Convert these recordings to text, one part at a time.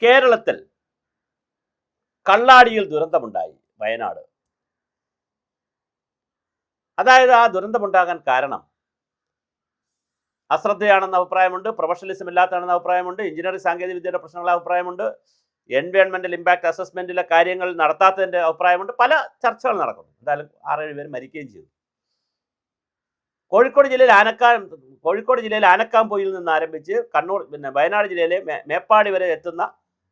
കേരളത്തിൽ കള്ളാടിയിൽ ദുരന്തമുണ്ടായി. വയനാട്. അതായത് ആ ദുരന്തമുണ്ടാകാൻ കാരണം അശ്രദ്ധയാണെന്ന അഭിപ്രായമുണ്ട്, പ്രൊഫഷണലിസം ഇല്ലാത്തതാണെന്ന അഭിപ്രായമുണ്ട്, എഞ്ചിനീയറിംഗ് സാങ്കേതിക വിദ്യയുടെ പ്രശ്നങ്ങളുടെ അഭിപ്രായമുണ്ട്, എൻവയോൺമെന്റൽ ഇമ്പാക്ട് അസസ്മെന്റിലെ കാര്യങ്ങൾ നടത്താത്തതിന്റെ അഭിപ്രായമുണ്ട്. പല ചർച്ചകൾ നടക്കുന്നു. എന്തായാലും 6-7 പേര് മരിക്കുകയും ചെയ്തു. കോഴിക്കോട് ജില്ലയിൽ ആനക്കാംപൊയിൽ നിന്ന് ആരംഭിച്ച് കണ്ണൂർ വയനാട് ജില്ലയിലെ മേപ്പാടി വരെ എത്തുന്ന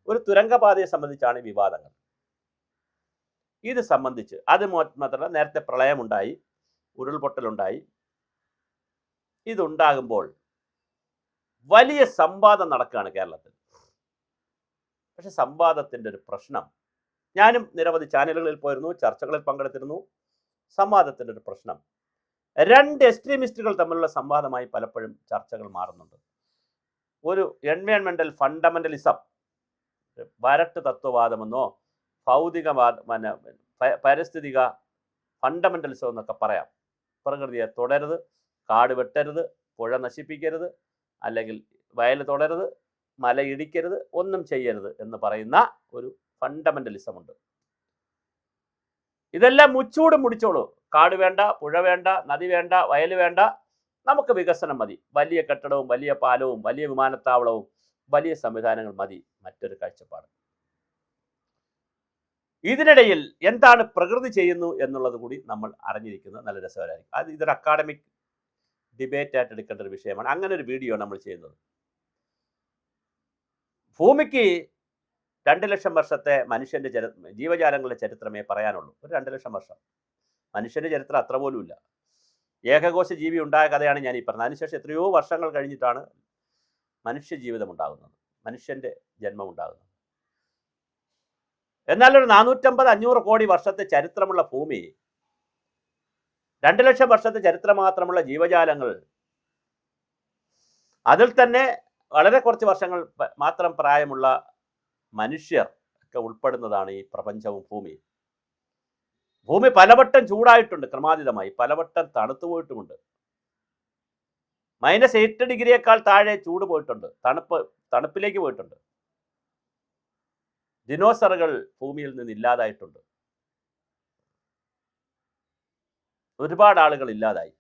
ഒരു തുരങ്കപാതയെ സംബന്ധിച്ചാണ് വിവാദങ്ങൾ. ഇത് സംബന്ധിച്ച് അത് മാത്രമല്ല, നേരത്തെ പ്രളയമുണ്ടായി, ഉരുൾപൊട്ടലുണ്ടായി. ഇതുണ്ടാകുമ്പോൾ വലിയ സംവാദം നടക്കുകയാണ് കേരളത്തിൽ. പക്ഷെ സംവാദത്തിൻ്റെ ഒരു പ്രശ്നം, ഞാനും നിരവധി ചാനലുകളിൽ പോയിരുന്നു, ചർച്ചകളിൽ പങ്കെടുത്തിരുന്നു. സംവാദത്തിൻ്റെ ഒരു പ്രശ്നം, 2 എക്സ്ട്രീമിസ്റ്റുകൾ തമ്മിലുള്ള സംവാദമായി പലപ്പോഴും ചർച്ചകൾ മാറുന്നുണ്ട്. ഒരു എൻവയോൺമെന്റൽ ഫണ്ടമെന്റലിസം, വരട്ട് തത്വവാദമെന്നോ പരിസ്ഥിതിക ഫണ്ടമെന്റലിസം എന്നൊക്കെ പറയാം. പ്രകൃതിയെ തൊടരുത്, കാട് വെട്ടരുത്, പുഴ നശിപ്പിക്കരുത്, അല്ലെങ്കിൽ വയൽ തൊടരുത്, മല ഇടിക്കരുത്, ഒന്നും ചെയ്യരുത് എന്ന് പറയുന്ന ഒരു ഫണ്ടമെന്റലിസം ഉണ്ട്. ഇതെല്ലാം മുച്ചൂടും മുടിച്ചോളൂ. കാട് വേണ്ട, പുഴ വേണ്ട, നദി വേണ്ട, വയൽ വേണ്ട, നമുക്ക് വികസനം മതി, വലിയ കെട്ടിടവും വലിയ പാലവും വലിയ വിമാനത്താവളവും വലിയ സംവിധാനങ്ങൾ മതി, മറ്റൊരു കാഴ്ചപ്പാട്. ഇതിനിടയിൽ എന്താണ് പ്രകൃതി ചെയ്യുന്നു എന്നുള്ളത് കൂടി നമ്മൾ അറിഞ്ഞിരിക്കുന്നത് നല്ല രസകരമായിരിക്കും. അത് ഇതൊരു അക്കാഡമിക് ഡിബേറ്റ് ആയിട്ട് എടുക്കേണ്ട ഒരു വിഷയമാണ്. അങ്ങനെ ഒരു വീഡിയോ നമ്മൾ ചെയ്യുന്നത്. ഭൂമിക്ക് 2 ലക്ഷം വർഷത്തെ മനുഷ്യൻ്റെ ജീവജാലങ്ങളുടെ ചരിത്രമേ പറയാനുള്ളൂ. ഒരു 2 ലക്ഷം വർഷം. മനുഷ്യൻ്റെ ചരിത്രം അത്ര പോലും ഇല്ല. ഏകകോശ ജീവി ഉണ്ടായ കഥയാണ് ഞാൻ ഈ പറഞ്ഞത്. അതിനുശേഷം എത്രയോ വർഷങ്ങൾ കഴിഞ്ഞിട്ടാണ് മനുഷ്യ ജീവിതം ഉണ്ടാകുന്നത്, മനുഷ്യൻ്റെ ജന്മം ഉണ്ടാകുന്നത്. എന്നാൽ ഒരു 450-500 കോടി വർഷത്തെ ചരിത്രമുള്ള ഭൂമി, 2 ലക്ഷം വർഷത്തെ ചരിത്രം മാത്രമുള്ള ജീവജാലങ്ങൾ, അതിൽ തന്നെ വളരെ കുറച്ച് വർഷങ്ങൾ മാത്രം പ്രായമുള്ള മനുഷ്യർ ഒക്കെ ഉൾപ്പെടുന്നതാണ് ഈ പ്രപഞ്ചവും ഭൂമിയും. ഭൂമി പലവട്ടം ചൂടായിട്ടുണ്ട്, ക്രമാതീതമായി പലവട്ടം തണുത്തു പോയിട്ടുമുണ്ട്. -8 ഡിഗ്രിയേക്കാൾ താഴെ ചൂട് പോയിട്ടുണ്ട്, തണുപ്പിലേക്ക് പോയിട്ടുണ്ട്. ദിനോസറുകൾ ഭൂമിയിൽ നിന്ന് ഇല്ലാതായിട്ടുണ്ട്. ഒരുപാട് ആളുകൾ ഇല്ലാതായി.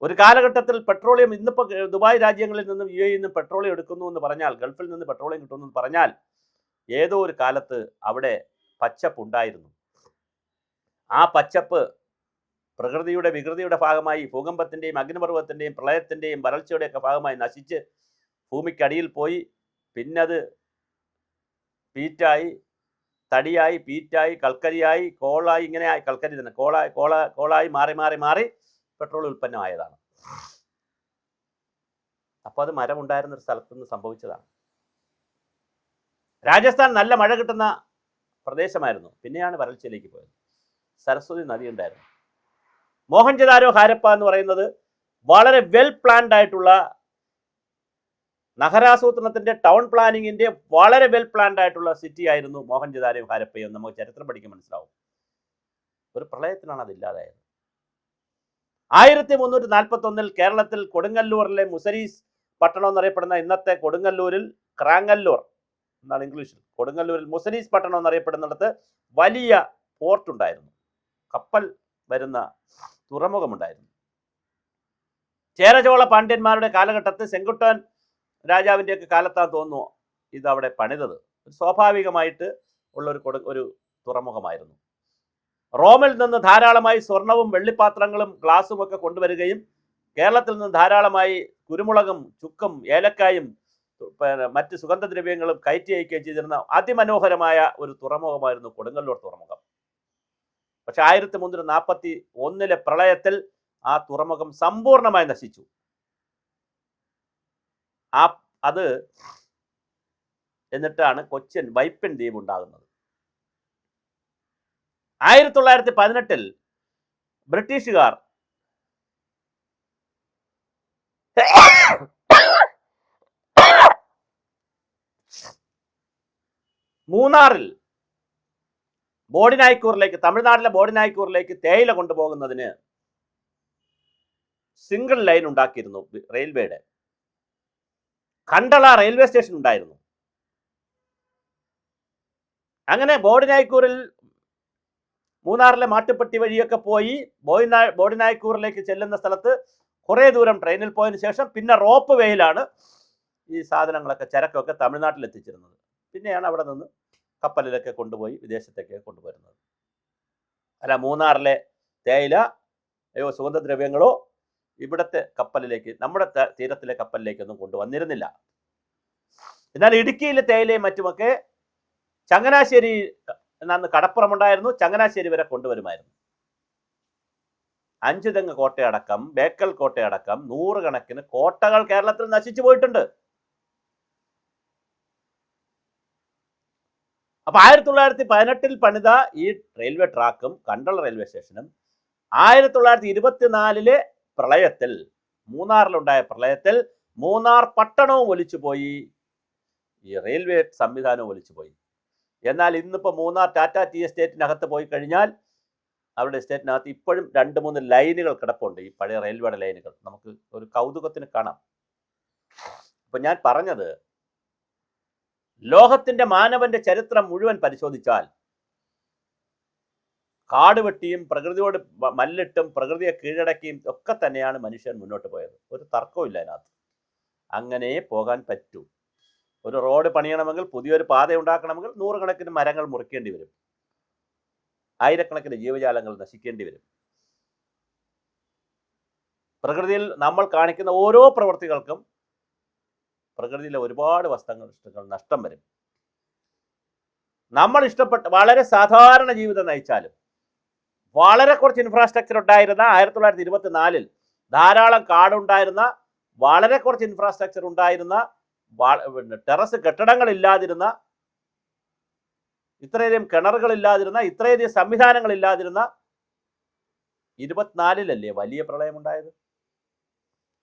ഒരു കാലഘട്ടത്തിൽ പെട്രോളിയം, ഇന്നിപ്പോൾ ദുബായ് രാജ്യങ്ങളിൽ നിന്നും UAE നിന്നും പെട്രോളിയം എടുക്കുന്നു എന്ന് പറഞ്ഞാൽ, ഗൾഫിൽ നിന്ന് പെട്രോളിയം കിട്ടുന്നു എന്ന് പറഞ്ഞാൽ, ഏതോ ഒരു കാലത്ത് അവിടെ പച്ചപ്പ് ഉണ്ടായിരുന്നു. ആ പച്ചപ്പ് പ്രകൃതിയുടെ വികൃതിയുടെ ഭാഗമായി, ഭൂകമ്പത്തിൻ്റെയും അഗ്നിപർവ്വതത്തിൻ്റെയും പ്രളയത്തിൻ്റെയും വരൾച്ചയുടെയൊക്കെ ഭാഗമായി നശിച്ച് ഭൂമിക്കടിയിൽ പോയി. പിന്നത് പീറ്റായി, തടിയായി, പീറ്റായി, കൽക്കരിയായി, കോളായി, ഇങ്ങനെ കൽക്കരി തന്നെ കോളായി മാറി മാറി മാറി പെട്രോൾ ഉൽപ്പന്നമായതാണ്. അപ്പോൾ അത് മരമുണ്ടായിരുന്നൊരു സ്ഥലത്തുനിന്ന് സംഭവിച്ചതാണ്. രാജസ്ഥാൻ നല്ല മഴ കിട്ടുന്ന പ്രദേശമായിരുന്നു, പിന്നെയാണ് വരൾച്ചയിലേക്ക് പോയത്. സരസ്വതി നദി ഉണ്ടായിരുന്നു. മോഹൻജദാരോ ഹാരപ്പ എന്ന് പറയുന്നത് വളരെ വെൽ പ്ലാൻഡ് ആയിട്ടുള്ള നഗരാസൂത്രണത്തിൻ്റെ, ടൗൺ പ്ലാനിങ്ങിൻ്റെ വളരെ വെൽ പ്ലാൻഡ് ആയിട്ടുള്ള സിറ്റി ആയിരുന്നു മോഹൻജദാരോ ഹാരപ്പയും. നമുക്ക് ചരിത്രം പഠിക്കാൻ മനസ്സിലാവും. ഒരു പ്രളയത്തിലാണ് അതില്ലാതായത്. 1341 കേരളത്തിൽ കൊടുങ്ങല്ലൂരിലെ മുസരീസ് പട്ടണം എന്നറിയപ്പെടുന്ന ഇന്നത്തെ കൊടുങ്ങല്ലൂരിൽ, ക്രാങ്ങല്ലൂർ എന്നാണ് ഇംഗ്ലീഷിൽ, കൊടുങ്ങല്ലൂരിൽ മുസരീസ് പട്ടണം എന്നറിയപ്പെടുന്നിടത്ത് വലിയ പോർട്ടുണ്ടായിരുന്നു, കപ്പൽ വരുന്ന തുറമുഖമുണ്ടായിരുന്നു. ചേരചോള പാണ്ഡ്യന്മാരുടെ കാലഘട്ടത്തിൽ ചെങ്കുട്ടൻ രാജാവിൻ്റെയൊക്കെ കാലത്താന്ന് തോന്നുന്നു ഇതവിടെ പണിതത്. സ്വാഭാവികമായിട്ട് ഒരു തുറമുഖമായിരുന്നു. റോമിൽ നിന്ന് ധാരാളമായി സ്വർണവും വെള്ളിപ്പാത്രങ്ങളും ഗ്ലാസും ഒക്കെ കൊണ്ടുവരികയും കേരളത്തിൽ നിന്ന് ധാരാളമായി കുരുമുളകും ചുക്കും ഏലക്കായും മറ്റ് സുഗന്ധദ്രവ്യങ്ങളും കയറ്റി അയക്കുകയും ചെയ്തിരുന്ന അതിമനോഹരമായ ഒരു തുറമുഖമായിരുന്നു കൊടുങ്ങല്ലൂർ തുറമുഖം. പക്ഷെ 1341 പ്രളയത്തിൽ ആ തുറമുഖം സമ്പൂർണമായി നശിച്ചു. അത് എന്നിട്ടാണ് കൊച്ചിൻ വൈപ്പിൻ ദ്വീപ് ഉണ്ടാകുന്നത്. 1918 ബ്രിട്ടീഷുകാർ മൂന്നാറിൽ ബോഡിനായ്ക്കൂറിലേക്ക്, തമിഴ്നാട്ടിലെ ബോഡിനായ്ക്കൂറിലേക്ക് തേയില കൊണ്ടുപോകുന്നതിന് സിംഗിൾ ലൈൻ ഉണ്ടാക്കിയിരുന്നു. റെയിൽവേയുടെ കണ്ടള റെയിൽവേ സ്റ്റേഷൻ ഉണ്ടായിരുന്നു. അങ്ങനെ ബോഡിനായ്ക്കൂറിൽ മൂന്നാറിലെ മാട്ടുപ്പെട്ടി വഴിയൊക്കെ പോയി ബോഡിനായ്ക്കൂറിലേക്ക് ചെല്ലുന്ന സ്ഥലത്ത് കുറേ ദൂരം ട്രെയിനിൽ പോയതിനു ശേഷം പിന്നെ റോപ്പ് വേയിലാണ് ഈ സാധനങ്ങളൊക്കെ ചരക്കൊക്കെ തമിഴ്നാട്ടിൽ എത്തിച്ചിരുന്നത്. പിന്നെയാണ് അവിടെ നിന്ന് കപ്പലിലൊക്കെ കൊണ്ടുപോയി വിദേശത്തേക്ക് കൊണ്ടുവരുന്നത്. അല്ല മൂന്നാറിലെ തേയില സുഗന്ധദ്രവ്യങ്ങളോ ഇവിടുത്തെ കപ്പലിലേക്ക്, നമ്മുടെ തീരത്തിലെ കപ്പലിലേക്കൊന്നും കൊണ്ടുവന്നിരുന്നില്ല. എന്നാൽ ഇടുക്കിയിലെ തേയിലയും മറ്റുമൊക്കെ ചങ്ങനാശ്ശേരി എന്നാണ് കടപ്പുറമുണ്ടായിരുന്നു, ചങ്ങനാശ്ശേരി വരെ കൊണ്ടുവരുമായിരുന്നു. അഞ്ചുതെങ്ങ് കോട്ടയടക്കം ബേക്കൽ കോട്ടയടക്കം നൂറുകണക്കിന് കോട്ടകൾ കേരളത്തിൽ നശിച്ചു പോയിട്ടുണ്ട്. അപ്പൊ 1918 പണിത ഈ റെയിൽവേ ട്രാക്കും കണ്ടള റെയിൽവേ സ്റ്റേഷനും 1924 പ്രളയത്തിൽ, മൂന്നാറിലുണ്ടായ പ്രളയത്തിൽ മൂന്നാർ പട്ടണവും ഒലിച്ചുപോയി, ഈ റെയിൽവേ സംവിധാനവും ഒലിച്ചുപോയി. എന്നാൽ ഇന്നിപ്പോൾ മൂന്നാർ ടാറ്റ ടീ എസ്റ്റേറ്റിനകത്ത് പോയി കഴിഞ്ഞാൽ അവരുടെ എസ്റ്റേറ്റിനകത്ത് ഇപ്പോഴും 2-3 ലൈനുകൾ കിടപ്പുണ്ട്, ഈ പഴയ റെയിൽവേയുടെ ലൈനുകൾ. നമുക്ക് ഒരു കൗതുകത്തിന് കാണാം. അപ്പൊ ഞാൻ പറഞ്ഞത്, ലോകത്തിന്റെ മാനവന്റെ ചരിത്രം മുഴുവൻ പരിശോധിച്ചാൽ കാട് വെട്ടിയും പ്രകൃതിയോട് മല്ലിട്ടും പ്രകൃതിയെ കീഴടക്കിയും ഒക്കെ തന്നെയാണ് മനുഷ്യൻ മുന്നോട്ട് പോയത്. ഒരു തർക്കവും ഇല്ല അതിനകത്ത്. അങ്ങനെ പോകാൻ പറ്റൂ. ഒരു റോഡ് പണിയണമെങ്കിൽ, പുതിയൊരു പാത ഉണ്ടാക്കണമെങ്കിൽ നൂറുകണക്കിന് മരങ്ങൾ മുറിക്കേണ്ടി വരും, ആയിരക്കണക്കിന് ജീവജാലങ്ങൾ നശിക്കേണ്ടി വരും. പ്രകൃതിയിൽ നമ്മൾ കാണിക്കുന്ന ഓരോ പ്രവൃത്തികൾക്കും പ്രകൃതിയിലെ ഒരുപാട് വസ്തുക്കൾ നഷ്ടം വരും. നമ്മൾ ഇഷ്ടപ്പെട്ട വളരെ സാധാരണ ജീവിതം നയിച്ചാലും വളരെ കുറച്ച് ഇൻഫ്രാസ്ട്രക്ചർ ഉണ്ടായിരുന്ന 1924 ധാരാളം കാടുണ്ടായിരുന്ന, വളരെ കുറച്ച് ഇൻഫ്രാസ്ട്രക്ചർ ഉണ്ടായിരുന്ന, ടെറസ് കെട്ടിടങ്ങളില്ലാതിരുന്ന, ഇത്രയധികം കിണറുകളില്ലാതിരുന്ന, ഇത്രയധികം സംവിധാനങ്ങളില്ലാതിരുന്ന 24-ലല്ലേ വലിയ പ്രളയമുണ്ടായത്?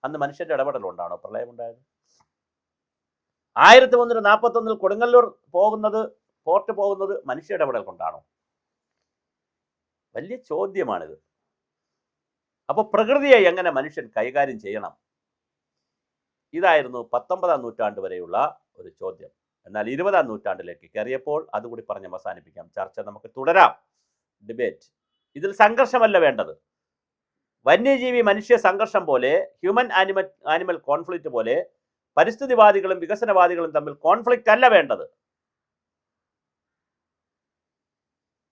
അന്ന് മനുഷ്യന്റെ ഇടപെടലുണ്ടാണോ പ്രളയമുണ്ടായത്? 1341 കൊടുങ്ങല്ലൂർ പോർട്ട് പോകുന്നത് മനുഷ്യ ഇടപെടൽ കൊണ്ടാണോ? വലിയ ചോദ്യമാണിത്. അപ്പോൾ പ്രകൃതിയെ എങ്ങനെ മനുഷ്യൻ കൈകാര്യം ചെയ്യണം? ഇതായിരുന്നു 19-ാം നൂറ്റാണ്ട് വരെയുള്ള ഒരു ചോദ്യം. എന്നാൽ 20-ാം നൂറ്റാണ്ടിലേക്ക് കയറിയപ്പോൾ അതുകൂടി പറഞ്ഞ് അവസാനിപ്പിക്കാം. ചർച്ച നമുക്ക് തുടരാം, ഡിബേറ്റ്. ഇതിൽ സംഘർഷമല്ല വേണ്ടത്. വന്യജീവി മനുഷ്യ സംഘർഷം പോലെ, ഹ്യൂമൻ ആനിമൽ കോൺഫ്ലിക്റ്റ് പോലെ പരിസ്ഥിതിവാദികളും വികസനവാദികളും തമ്മിൽ കോൺഫ്ലിക്റ്റ് അല്ല വേണ്ടത്.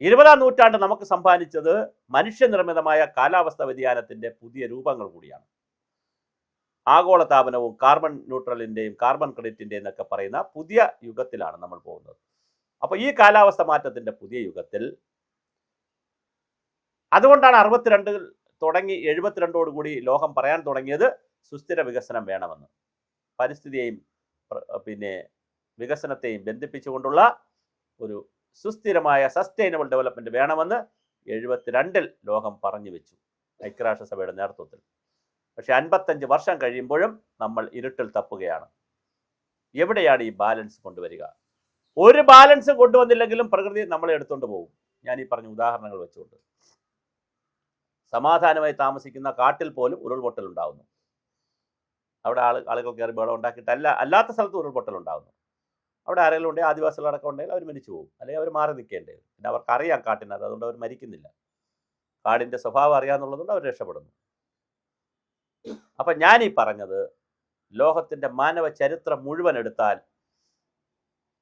20-ാം നൂറ്റാണ്ട് നമുക്ക് സമ്മാനിച്ചത് മനുഷ്യനിർമ്മിതമായ കാലാവസ്ഥാ വ്യതിയാനത്തിന്റെ പുതിയ രൂപങ്ങൾ കൂടിയാണ്. ആഗോളതാപനവും കാർബൺ ന്യൂട്രലിന്റെയും കാർബൺ ക്രെഡിറ്റിന്റെയും എന്നൊക്കെ പറയുന്ന പുതിയ യുഗത്തിലാണ് നമ്മൾ പോകുന്നത്. അപ്പോൾ ഈ കാലാവസ്ഥ മാറ്റത്തിന്റെ പുതിയ യുഗത്തിൽ, അതുകൊണ്ടാണ് 62 തുടങ്ങി 72 ലോകം പറയാൻ തുടങ്ങിയത് സുസ്ഥിര വികസനം വേണമെന്ന്. പരിസ്ഥിതിയെയും വികസനത്തെയും ബന്ധിപ്പിച്ചുകൊണ്ടുള്ള ഒരു സുസ്ഥിരമായ സസ്റ്റൈനബിൾ ഡെവലപ്മെന്റ് വേണമെന്ന് 72 ലോകം പറഞ്ഞു വെച്ചു, ഐക്യരാഷ്ട്രസഭയുടെ നേതൃത്വത്തിൽ. പക്ഷെ 55 വർഷം കഴിയുമ്പോഴും നമ്മൾ ഇരുട്ടിൽ തപ്പുകയാണ്. എവിടെയാണ് ഈ ബാലൻസ് കൊണ്ടുവരിക? ഒരു ബാലൻസ് കൊണ്ടുവന്നില്ലെങ്കിലും പ്രകൃതി നമ്മളെ എടുത്തുകൊണ്ട് പോകും. ഞാൻ ഈ പറഞ്ഞ ഉദാഹരണങ്ങൾ വെച്ചുകൊണ്ട്, സമാധാനമായി താമസിക്കുന്ന കാട്ടിൽ പോലും ഉരുൾപൊട്ടൽ ഉണ്ടാകുന്നു. അവിടെ ആളുകൾ കയറി ബഹളം ഉണ്ടാക്കിയിട്ടല്ല, അല്ലാത്ത സ്ഥലത്ത് ഉരുൾപൊട്ടൽ ഉണ്ടാകുന്നു. അവിടെ ആരെങ്കിലും ഉണ്ടെങ്കിൽ, ആദിവാസികളടക്കം ഉണ്ടെങ്കിൽ അവർ മരിച്ചു പോകും, അല്ലെങ്കിൽ അവർ മാറി നിൽക്കേണ്ടി വരും. പിന്നെ അവർക്ക് അറിയാം കാട്ടിനത്, അതുകൊണ്ട് അവർ മരിക്കുന്നില്ല. കാടിൻ്റെ സ്വഭാവം അറിയാമെന്നുള്ളതുകൊണ്ട് അവർ രക്ഷപ്പെടുന്നു. അപ്പം ഞാൻ ഈ പറഞ്ഞത്, ലോകത്തിൻ്റെ മാനവ ചരിത്രം മുഴുവൻ എടുത്താൽ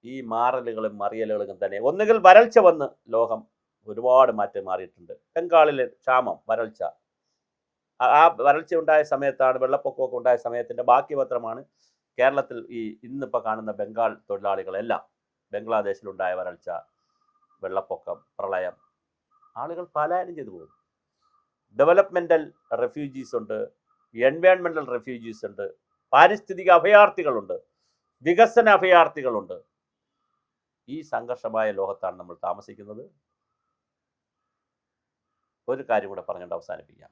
ഈ മാറലുകളും മറിയലുകളും തന്നെ, ഒന്നുകിൽ വരൾച്ച വന്ന് ലോകം ഒരുപാട് മാറ്റം മാറിയിട്ടുണ്ട്. ബംഗാളിലെ ക്ഷാമം, വരൾച്ച, ആ വരൾച്ച ഉണ്ടായ സമയത്താണ്, വെള്ളപ്പൊക്കമൊക്കെ ഉണ്ടായ സമയത്തിൻ്റെ ബാക്കി പത്രമാണ് കേരളത്തിൽ ഈ ഇന്നിപ്പോൾ കാണുന്ന ബംഗാൾ തൊഴിലാളികളെല്ലാം. ബംഗ്ലാദേശിലുണ്ടായ വരൾച്ച, വെള്ളപ്പൊക്കം, പ്രളയം, ആളുകൾ പലായനം ചെയ്തു പോകും. ഡെവലപ്മെൻ്റൽ റെഫ്യൂജീസ് ഉണ്ട്, എൻവയോൺമെൻ്റൽ റെഫ്യൂജീസ് ഉണ്ട്, പാരിസ്ഥിതിക അഭയാർത്ഥികളുണ്ട്, വികസന അഭയാർത്ഥികളുണ്ട്. ഈ സംഘർഷമായ ലോകത്താണ് നമ്മൾ താമസിക്കുന്നത്. ഒരു കാര്യം കൂടെ പറഞ്ഞുകൊണ്ട് അവസാനിപ്പിക്കാം.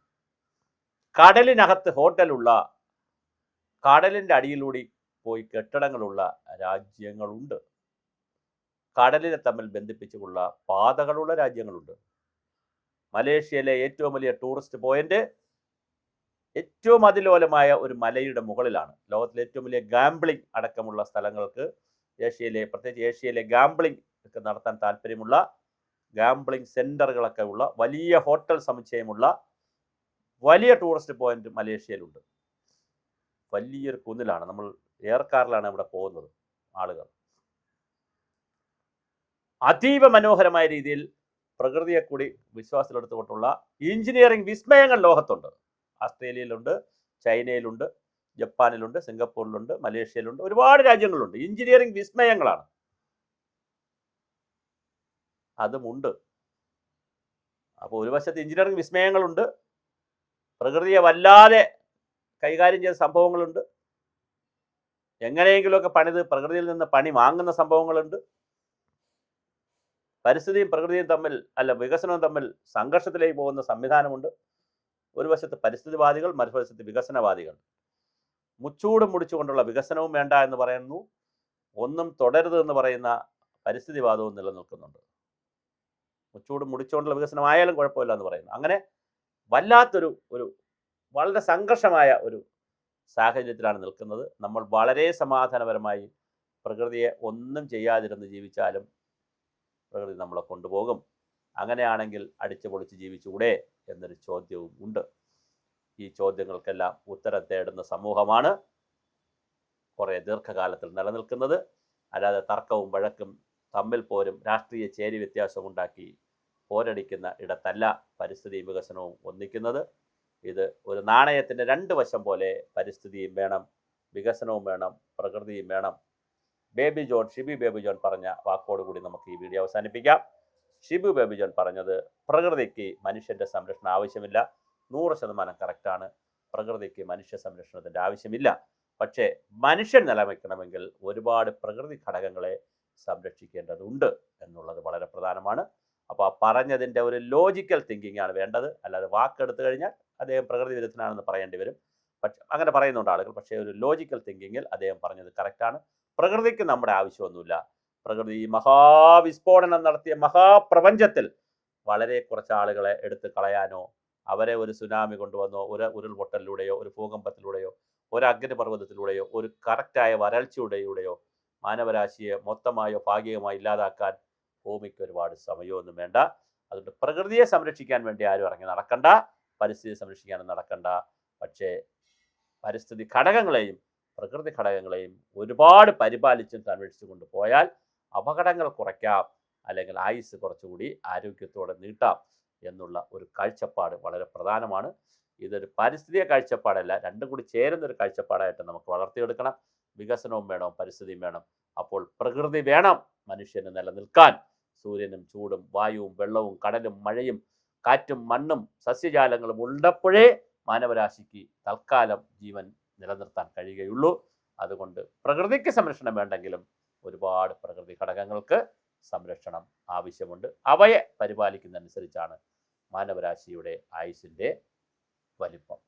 കടലിനകത്ത് ഹോട്ടലുള്ള, കടലിൻ്റെ അടിയിലൂടെ പോയി കെട്ടിടങ്ങളുള്ള രാജ്യങ്ങളുണ്ട്. കടലിനെ തമ്മിൽ ബന്ധിപ്പിച്ചുള്ള പാതകളുള്ള രാജ്യങ്ങളുണ്ട്. മലേഷ്യയിലെ ഏറ്റവും വലിയ ടൂറിസ്റ്റ് പോയിന്റ് ഏറ്റവും അതിലോലമായ ഒരു മലയുടെ മുകളിലാണ്. ലോകത്തിലെ ഏറ്റവും വലിയ ഗാംബ്ലിംഗ് അടക്കമുള്ള സ്ഥലങ്ങൾക്ക്, പ്രത്യേകിച്ച് ഏഷ്യയിലെ ഗാംബ്ലിംഗ് ഒക്കെ നടത്താൻ താല്പര്യമുള്ള, ഗാംബ്ലിംഗ് സെന്ററുകളൊക്കെ ഉള്ള, വലിയ ഹോട്ടൽ സമുച്ചയമുള്ള വലിയ ടൂറിസ്റ്റ് പോയിന്റ് മലേഷ്യയിലുണ്ട്. വലിയൊരു കുന്നിലാണ്, നമ്മൾ എയർ കാറിലാണ് ഇവിടെ പോകുന്നത് ആളുകൾ. അതീവ മനോഹരമായ രീതിയിൽ പ്രകൃതിയെ കൂടി വിശ്വാസത്തിലെടുത്തുകൊണ്ടുള്ള എഞ്ചിനീയറിംഗ് വിസ്മയങ്ങൾ ലോകത്തുണ്ട്. ആസ്ട്രേലിയയിലുണ്ട്, ചൈനയിലുണ്ട്, ജപ്പാനിലുണ്ട്, സിംഗപ്പൂരിലുണ്ട്, മലേഷ്യയിലുണ്ട്, ഒരുപാട് രാജ്യങ്ങളുണ്ട്. എഞ്ചിനീയറിംഗ് വിസ്മയങ്ങളാണ്. അതുമുണ്ട്. അപ്പോൾ ഒരു വശത്ത് എഞ്ചിനീയറിംഗ് വിസ്മയങ്ങളുണ്ട്, പ്രകൃതിയെ വല്ലാതെ കൈകാര്യം ചെയ്ത സംഭവങ്ങളുണ്ട്, എങ്ങനെയെങ്കിലുമൊക്കെ പണിത് പ്രകൃതിയിൽ നിന്ന് പണി വാങ്ങുന്ന സംഭവങ്ങളുണ്ട്. പരിസ്ഥിതിയും പ്രകൃതിയും തമ്മിൽ വികസനവും തമ്മിൽ സംഘർഷത്തിലേക്ക് പോകുന്ന സംവിധാനമുണ്ട്. ഒരു വശത്ത് പരിസ്ഥിതിവാദികൾ, മറുവശത്ത് വികസനവാദികൾ. മുച്ചൂടും മുടിച്ചുകൊണ്ടുള്ള വികസനവും വേണ്ട എന്ന് പറയുന്നു, ഒന്നും തുടരുത് എന്ന് പറയുന്ന പരിസ്ഥിതിവാദവും നിലനിൽക്കുന്നുണ്ട്. മുച്ചൂടും മുടിച്ചുകൊണ്ടുള്ള വികസനമായാലും കുഴപ്പമില്ല എന്ന് പറയുന്നു. അങ്ങനെ വല്ലാത്തൊരു വളരെ സംഘർഷമായ ഒരു സാഹചര്യത്തിലാണ് നിൽക്കുന്നത്. നമ്മൾ വളരെ സമാധാനപരമായി പ്രകൃതിയെ ഒന്നും ചെയ്യാതിരുന്ന് ജീവിച്ചാലും പ്രകൃതി നമ്മളെ കൊണ്ടുപോകും. അങ്ങനെയാണെങ്കിൽ അടിച്ചു പൊളിച്ച് ജീവിച്ചുകൂടെ എന്നൊരു ചോദ്യവും ഉണ്ട്. ഈ ചോദ്യങ്ങൾക്കെല്ലാം ഉത്തരം തേടുന്ന സമൂഹമാണ് കുറേ ദീർഘകാലത്തിൽ നിലനിൽക്കുന്നത്. അല്ലാതെ തർക്കവും വഴക്കും തമ്മിൽ പോരും രാഷ്ട്രീയ ചേരി വ്യത്യാസവും ഉണ്ടാക്കി പോരടിക്കുന്ന ഇടത്തല്ല പരിസ്ഥിതിയും വികസനവും ഒന്നിക്കുന്നത്. ഇത് ഒരു നാണയത്തിൻ്റെ രണ്ട് വശം പോലെ പരിസ്ഥിതിയും വേണം, വികസനവും വേണം, പ്രകൃതിയും വേണം. ഷിബു ബേബി ജോൺ പറഞ്ഞ വാക്കോടുകൂടി നമുക്ക് ഈ വീഡിയോ അവസാനിപ്പിക്കാം. ഷിബു ബേബി ജോൺ പറഞ്ഞത് പ്രകൃതിക്ക് മനുഷ്യൻ്റെ സംരക്ഷണം ആവശ്യമില്ല. 100% കറക്റ്റാണ്. പ്രകൃതിക്ക് മനുഷ്യ സംരക്ഷണത്തിൻ്റെ ആവശ്യമില്ല. പക്ഷേ മനുഷ്യൻ നിലനിൽക്കണമെങ്കിൽ ഒരുപാട് പ്രകൃതി ഘടകങ്ങളെ സംരക്ഷിക്കേണ്ടതുണ്ട് എന്നുള്ളത് വളരെ പ്രധാനമാണ്. അപ്പോൾ ആ പറഞ്ഞതിൻ്റെ ഒരു ലോജിക്കൽ തിങ്കിങ് ആണ് വേണ്ടത്. അല്ലാതെ വാക്കെടുത്തു കഴിഞ്ഞാൽ അദ്ദേഹം പ്രകൃതി വിരുദ്ധനാണെന്ന് പറയേണ്ടി വരും. പക്ഷെ അങ്ങനെ പറയുന്നുണ്ട് ആളുകൾ. പക്ഷേ ഒരു ലോജിക്കൽ തിങ്കിങ്ങിൽ അദ്ദേഹം പറഞ്ഞത് കറക്റ്റാണ്. പ്രകൃതിക്ക് നമ്മുടെ ആവശ്യമൊന്നുമില്ല. പ്രകൃതി മഹാവിസ്ഫോടനം നടത്തിയ മഹാപ്രപഞ്ചത്തിൽ വളരെ കുറച്ച് ആളുകളെ എടുത്ത് കളയാനോ അവരെ ഒരു സുനാമി കൊണ്ടുവന്നോ ഒരു ഉരുൾപൊട്ടലിലൂടെയോ ഒരു ഭൂകമ്പത്തിലൂടെയോ ഒരു അഗ്നിപർവ്വതത്തിലൂടെയോ ഒരു കറക്റ്റായ വരൾച്ചയുടെയോ മാനവരാശിയെ മൊത്തമായോ ഭാഗികമായോ ഇല്ലാതാക്കാൻ ഭൂമിക്ക് ഒരുപാട് സമയമൊന്നും വേണ്ട. അതുകൊണ്ട് പ്രകൃതിയെ സംരക്ഷിക്കാൻ വേണ്ടി ആരും ഇറങ്ങി നടക്കണ്ട, പരിസ്ഥിതി സംരക്ഷിക്കാനും നടക്കണ്ട. പക്ഷേ പരിസ്ഥിതി ഘടകങ്ങളെയും പ്രകൃതി ഘടകങ്ങളെയും ഒരുപാട് പരിപാലിച്ചും സംരക്ഷിച്ചു കൊണ്ടുപോയാൽ അപകടങ്ങൾ കുറയ്ക്കാം, അല്ലെങ്കിൽ ആയുസ് കുറച്ചുകൂടി ആരോഗ്യത്തോടെ നീട്ടാം എന്നുള്ള ഒരു കാഴ്ചപ്പാട് വളരെ പ്രധാനമാണ്. ഇതൊരു പരിസ്ഥിതിയെ കാഴ്ചപ്പാടല്ല, രണ്ടും കൂടി ചേരുന്നൊരു കാഴ്ചപ്പാടായിട്ട് നമുക്ക് വളർത്തിയെടുക്കണം. വികസനവും വേണം, പരിസ്ഥിതിയും വേണം. അപ്പോൾ പ്രകൃതി വേണം മനുഷ്യന് നിലനിൽക്കാൻ. സൂര്യനും ചൂടും വായുവും വെള്ളവും കടലും മഴയും കാറ്റും മണ്ണും സസ്യജാലങ്ങളും ഉള്ളപ്പോഴേ മാനവരാശിക്ക് തൽക്കാലം ജീവൻ നിലനിർത്താൻ കഴിയുകയുള്ളൂ. അതുകൊണ്ട് പ്രകൃതിക്ക് സംരക്ഷണം വേണ്ടെങ്കിലും ഒരുപാട് പ്രകൃതി ഘടകങ്ങൾക്ക് സംരക്ഷണം ആവശ്യമുണ്ട്. അവയെ പരിപാലിക്കുന്നതനുസരിച്ചാണ് മാനവരാശിയുടെ ആയുസ്സിൻ്റെ വലിപ്പം.